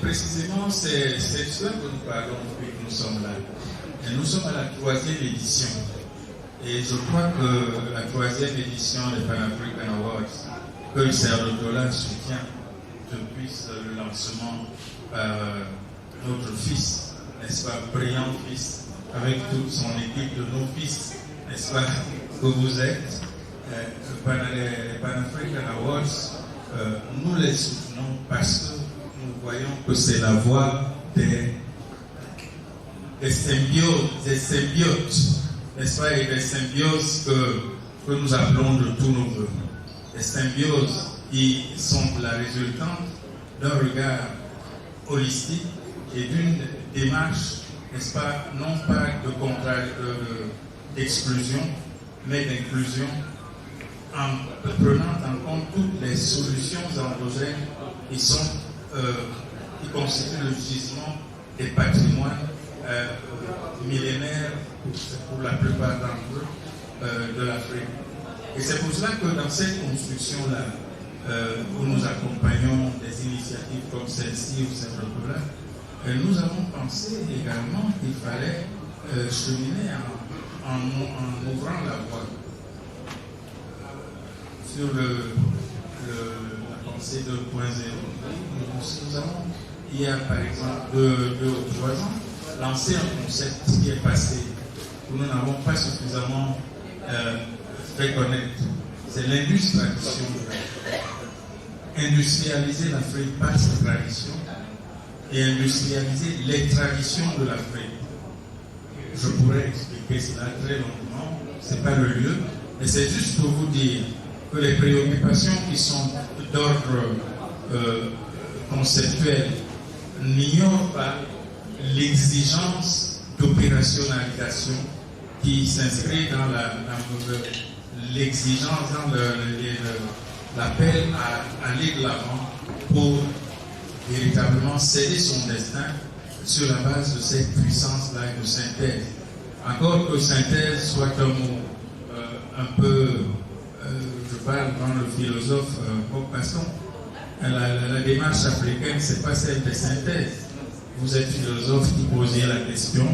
précisément, c'est cela que nous parlons depuis que nous sommes là. Et nous sommes à la 3e édition. Et je crois que la 3e édition des Pan-African Awards, que le CERDOLA soutient depuis le lancement par notre fils, n'est-ce pas, brillant fils, avec toute son équipe de nos fils, n'est-ce pas, que vous êtes. Les Pan-African Awards, nous les soutenons parce que nous voyons que c'est la voie des symbiotes, n'est-ce pas, et des symbioses que nous appelons de tous nos voeux. Des symbioses qui sont la résultante d'un regard holistique et d'une démarche, n'est-ce pas, non pas d'exclusion, mais d'inclusion, en prenant en compte toutes les solutions endogènes qui constituent le gisement des patrimoines millénaires, pour la plupart d'entre eux, de l'Afrique. Et c'est pour cela que dans cette construction-là, où nous accompagnons des initiatives comme celle-ci ou celle-là, nous avons pensé également qu'il fallait cheminer en ouvrant la voie sur la pensée 2.0. Nous avons, il y a par exemple 2 ou 3 ans, lancé un concept qui est passé, que nous n'avons pas suffisamment fait connaître. C'est l'industrialisation de l'Afrique. Industrialiser l'Afrique par ses traditions et industrialiser les traditions de l'Afrique. Je pourrais expliquer cela très longuement, ce n'est pas le lieu, mais c'est juste pour vous dire que les préoccupations qui sont d'ordre conceptuel n'ignorent pas l'exigence d'opérationnalisation qui s'inscrit dans l'exigence, dans l'appel à aller de l'avant pour véritablement céder son destin sur la base de cette puissance-là de synthèse. Encore que synthèse soit un mot un peu, je parle dans le philosophe Maupassant, la démarche africaine, ce n'est pas celle de synthèse. Vous êtes philosophe qui posez la question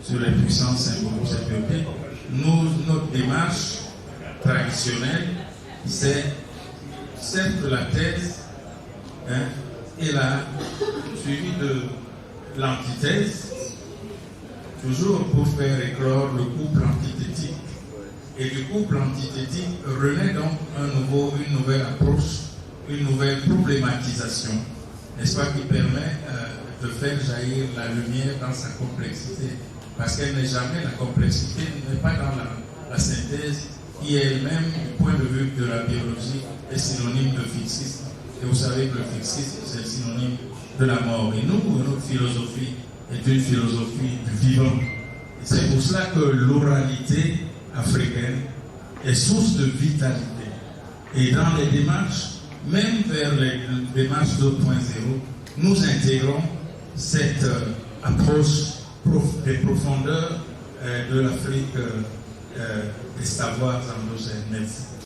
sur les puissances symboliques. Notre démarche traditionnelle, c'est certes la thèse, et là, suivi de l'antithèse, toujours pour faire éclore le couple antithétique. Et du couple antithétique renaît donc une nouvelle approche, une nouvelle problématisation, n'est-ce pas, qui permet de faire jaillir la lumière dans sa complexité. Parce qu'elle n'est jamais, la complexité n'est pas dans la synthèse, qui elle-même, du point de vue de la biologie, est synonyme de fixisme. Et vous savez que le fixisme, c'est synonyme de la mort. Et nous, notre philosophie est une philosophie du vivant. Et c'est pour cela que l'oralité africaine est source de vitalité. Et dans les démarches, même vers les démarches 2.0, nous intégrons cette approche des profondeurs de l'Afrique des savoirs endogènes. Merci.